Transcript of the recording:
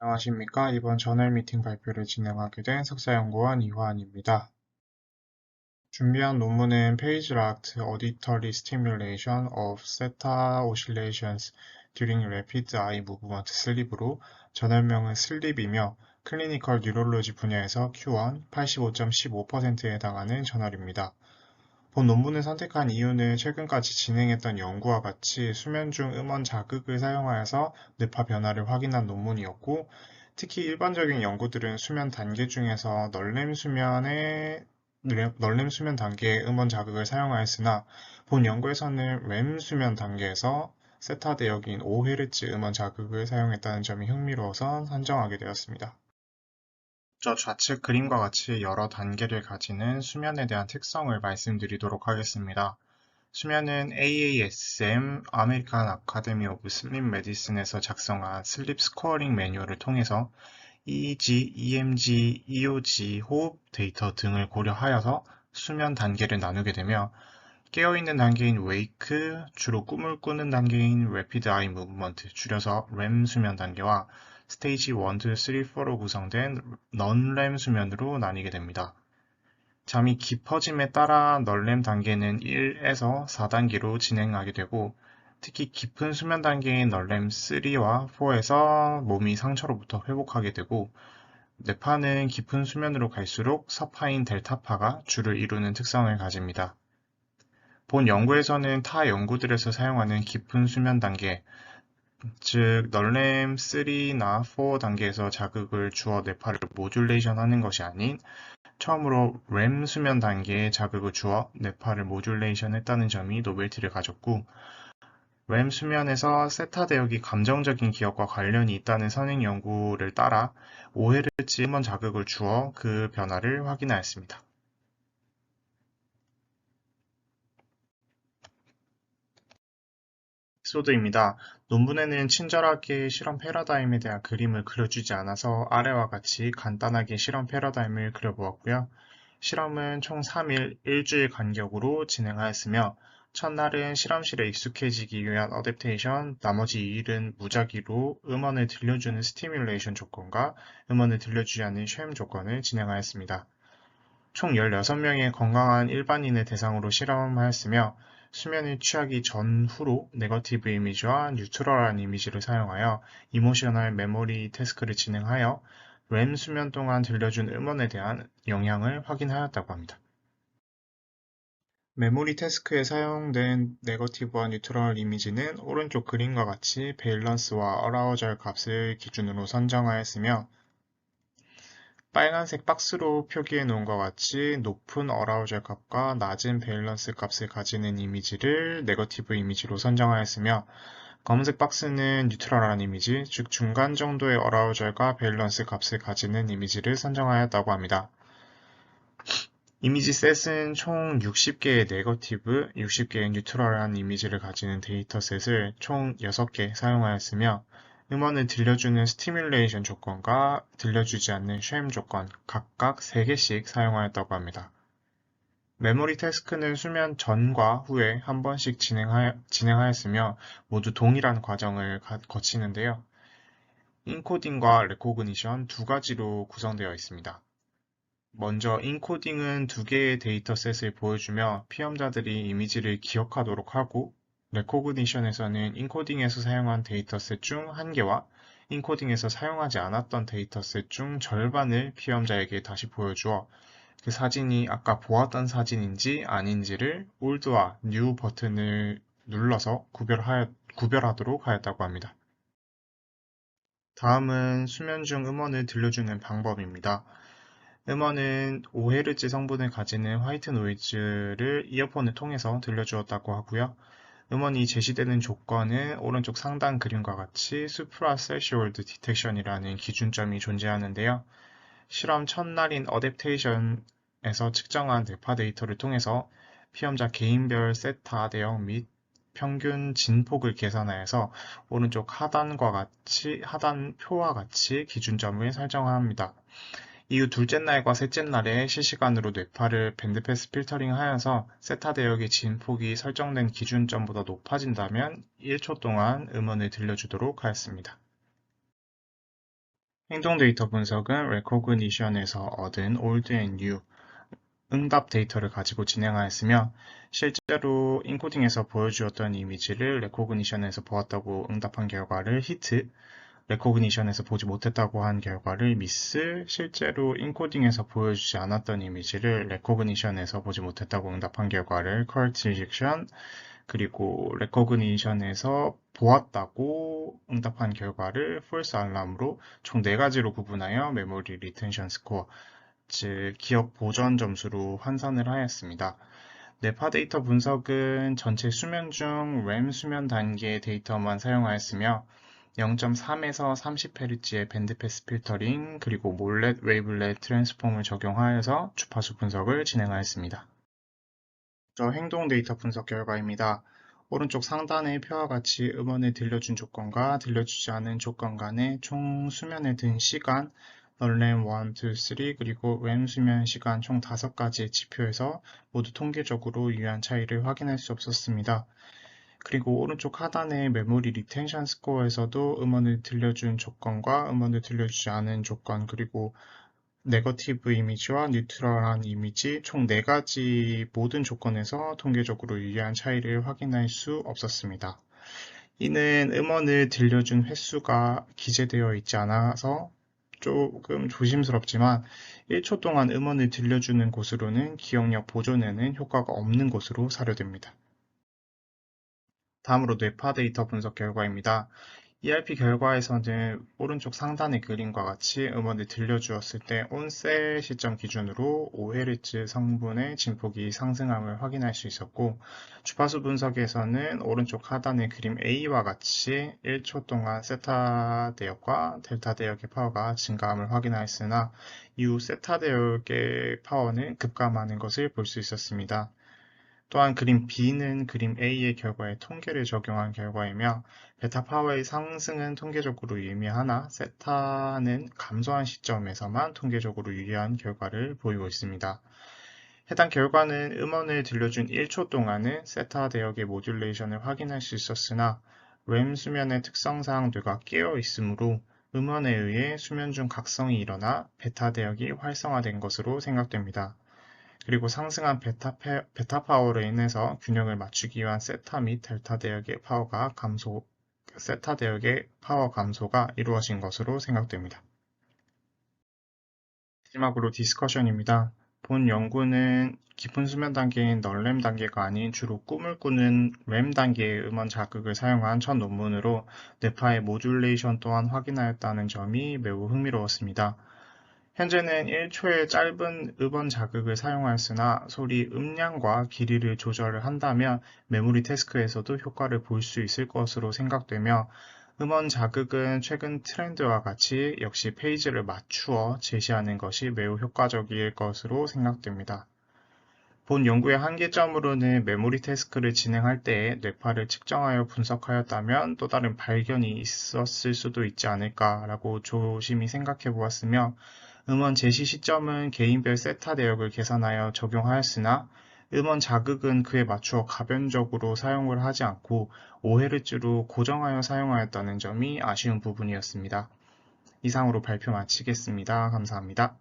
안녕하십니까. 이번 저널 미팅 발표를 진행하게 된 석사연구원 이화은입니다. 준비한 논문은 Phase Locked Auditory Stimulation of Theta Oscillations During Rapid Eye Movement Sleep으로 저널명은 슬립이며 클리니컬 뉴럴로지 분야에서 Q1 85.15%에 해당하는 저널입니다. 본 논문을 선택한 이유는 최근까지 진행했던 연구와 같이 수면 중 음원 자극을 사용하여서 뇌파 변화를 확인한 논문이었고, 특히 일반적인 연구들은 수면 단계 중에서 널렘 수면 단계의 음원 자극을 사용하였으나, 본 연구에서는 REM 수면 단계에서 세타 대역인 5Hz 음원 자극을 사용했다는 점이 흥미로워서 선정하게 되었습니다. 저 좌측 그림과 같이 여러 단계를 가지는 수면에 대한 특성을 말씀드리도록 하겠습니다. 수면은 AASM, 아메리칸 아카데미 오브 슬립 메디슨에서 작성한 슬립 스코어링 매뉴얼을 통해서 EEG, EMG, EOG, 호흡 데이터 등을 고려하여서 수면 단계를 나누게 되며 깨어있는 단계인 웨이크, 주로 꿈을 꾸는 단계인 Rapid Eye Movement, 줄여서 REM 수면 단계와 스테이지 1, 2, 3, 4로 구성된 non-REM 수면으로 나뉘게 됩니다. 잠이 깊어짐에 따라 널렘 단계는 1에서 4단계로 진행하게 되고, 특히 깊은 수면 단계인 널렘 3와 4에서 몸이 상처로부터 회복하게 되고, 뇌파는 깊은 수면으로 갈수록 서파인 델타파가 주를 이루는 특성을 가집니다. 본 연구에서는 타 연구들에서 사용하는 깊은 수면 단계, 즉 널렘 3나 4 단계에서 자극을 주어 뇌파를 모듈레이션 하는 것이 아닌 처음으로 REM 수면 단계에 자극을 주어 뇌파를 모듈레이션 했다는 점이 노벨티를 가졌고, REM 수면에서 세타 대역이 감정적인 기억과 관련이 있다는 선행 연구를 따라 5Hz 음원 자극을 주어 그 변화를 확인하였습니다. 에피소드입니다. 논문에는 친절하게 실험 패러다임에 대한 그림을 그려주지 않아서 아래와 같이 간단하게 실험 패러다임을 그려보았고요. 실험은 총 3일, 일주일 간격으로 진행하였으며, 첫날은 실험실에 익숙해지기 위한 어댑테이션, 나머지 2일은 무작위로 음원을 들려주는 스티뮬레이션 조건과 음원을 들려주지 않는 쉐임 조건을 진행하였습니다. 총 16명의 건강한 일반인을 대상으로 실험하였으며, 수면을 취하기 전후로 네거티브 이미지와 뉴트럴한 이미지를 사용하여 이모셔널 메모리 태스크를 진행하여 REM 수면 동안 들려준 음원에 대한 영향을 확인하였다고 합니다. 메모리 태스크에 사용된 네거티브와 뉴트럴 이미지는 오른쪽 그림과 같이 밸런스와 어라우절 값을 기준으로 선정하였으며, 빨간색 박스로 표기해 놓은 것 같이 높은 어라우절 값과 낮은 밸런스 값을 가지는 이미지를 네거티브 이미지로 선정하였으며, 검은색 박스는 뉴트럴한 이미지, 즉 중간 정도의 어라우절과 밸런스 값을 가지는 이미지를 선정하였다고 합니다. 이미지 셋은 총 60개의 네거티브, 60개의 뉴트럴한 이미지를 가지는 데이터셋을 총 6개 사용하였으며, 음원을 들려주는 스티뮬레이션 조건과 들려주지 않는 쉐임 조건 각각 3개씩 사용하였다고 합니다. 메모리 태스크는 수면 전과 후에 한 번씩 진행하였으며 모두 동일한 과정을 거치는데요. 인코딩과 레코그니션 두 가지로 구성되어 있습니다. 먼저 인코딩은 두 개의 데이터셋을 보여주며 피험자들이 이미지를 기억하도록 하고, 레코그니션에서는 인코딩에서 사용한 데이터셋 중 한 개와 인코딩에서 사용하지 않았던 데이터셋 중 절반을 피험자에게 다시 보여주어 그 사진이 아까 보았던 사진인지 아닌지를 올드와 뉴 버튼을 눌러서 구별하도록 하였다고 합니다. 다음은 수면 중 음원을 들려주는 방법입니다. 음원은 5Hz 성분을 가지는 화이트 노이즈를 이어폰을 통해서 들려주었다고 하고요. 음원이 제시되는 조건은 오른쪽 상단 그림과 같이 수프라 세시홀드 디텍션이라는 기준점이 존재하는데요. 실험 첫날인 어댑테이션에서 측정한 뇌파 데이터를 통해서 피험자 개인별 세타 대역 및 평균 진폭을 계산하여서 오른쪽 하단표와 같이 기준점을 설정합니다. 이후 둘째 날과 셋째 날에 실시간으로 뇌파를 밴드패스 필터링 하여서 세타 대역의 진폭이 설정된 기준점보다 높아진다면 1초 동안 음원을 들려주도록 하였습니다. 행동 데이터 분석은 Recognition에서 얻은 old and new 응답 데이터를 가지고 진행하였으며 실제로 인코딩에서 보여주었던 이미지를 Recognition에서 보았다고 응답한 결과를 hit, Recognition에서 보지 못했다고 한 결과를 miss, 실제로 인코딩에서 보여주지 않았던 이미지를 Recognition에서 보지 못했다고 응답한 결과를 correct rejection, 그리고 Recognition에서 보았다고 응답한 결과를 false alarm으로 총 4가지로 구분하여 메모리 리텐션 스코어, 즉 기억 보전 점수로 환산을 하였습니다. 뇌파 데이터 분석은 전체 수면 중 램 수면 단계의 데이터만 사용하였으며 0.3에서 30Hz의 밴드패스 필터링 그리고 몰렛 웨이블렛 트랜스폼을 적용하여서 주파수 분석을 진행하였습니다. 저 행동 데이터 분석 결과입니다. 오른쪽 상단의 표와 같이 음원을 들려준 조건과 들려주지 않은 조건 간의 총 수면에 든 시간, 널램 1, 2, 3 그리고 램 수면 시간 총 5가지의 지표에서 모두 통계적으로 유의한 차이를 확인할 수 없었습니다. 그리고 오른쪽 하단의 메모리 리텐션 스코어에서도 음원을 들려준 조건과 음원을 들려주지 않은 조건 그리고 네거티브 이미지와 뉴트럴한 이미지 총 4가지 모든 조건에서 통계적으로 유의한 차이를 확인할 수 없었습니다. 이는 음원을 들려준 횟수가 기재되어 있지 않아서 조금 조심스럽지만 1초 동안 음원을 들려주는 곳으로는 기억력 보존에는 효과가 없는 것으로 사료됩니다. 다음으로 뇌파 데이터 분석 결과입니다. ERP 결과에서는 오른쪽 상단의 그림과 같이 음원을 들려주었을 때 온셋 시점 기준으로 5Hz 성분의 진폭이 상승함을 확인할 수 있었고 주파수 분석에서는 오른쪽 하단의 그림 A와 같이 1초 동안 세타 대역과 델타 대역의 파워가 증가함을 확인하였으나 이후 세타 대역의 파워는 급감하는 것을 볼 수 있었습니다. 또한 그림 B는 그림 A의 결과에 통계를 적용한 결과이며 베타 파워의 상승은 통계적으로 유의미하나 세타는 감소한 시점에서만 통계적으로 유리한 결과를 보이고 있습니다. 해당 결과는 음원을 들려준 1초 동안은 세타 대역의 모듈레이션을 확인할 수 있었으나 램 수면의 특성상 뇌가 깨어 있으므로 음원에 의해 수면 중 각성이 일어나 베타 대역이 활성화된 것으로 생각됩니다. 그리고 상승한 베타 파워로 인해서 균형을 맞추기 위한 세타 및 델타 대역의 세타 대역의 파워 감소가 이루어진 것으로 생각됩니다. 마지막으로 디스커션입니다. 본 연구는 깊은 수면 단계인 널렘 단계가 아닌 주로 꿈을 꾸는 램 단계의 음원 자극을 사용한 첫 논문으로 뇌파의 모듈레이션 또한 확인하였다는 점이 매우 흥미로웠습니다. 현재는 1초의 짧은 음원 자극을 사용하였으나 소리 음량과 길이를 조절을 한다면 메모리 태스크에서도 효과를 볼 수 있을 것으로 생각되며 음원 자극은 최근 트렌드와 같이 역시 페이지를 맞추어 제시하는 것이 매우 효과적일 것으로 생각됩니다. 본 연구의 한계점으로는 메모리 태스크를 진행할 때에 뇌파를 측정하여 분석하였다면 또 다른 발견이 있었을 수도 있지 않을까라고 조심히 생각해 보았으며 음원 제시 시점은 개인별 세타 대역을 계산하여 적용하였으나 음원 자극은 그에 맞추어 가변적으로 사용을 하지 않고 5Hz로 고정하여 사용하였다는 점이 아쉬운 부분이었습니다. 이상으로 발표 마치겠습니다. 감사합니다.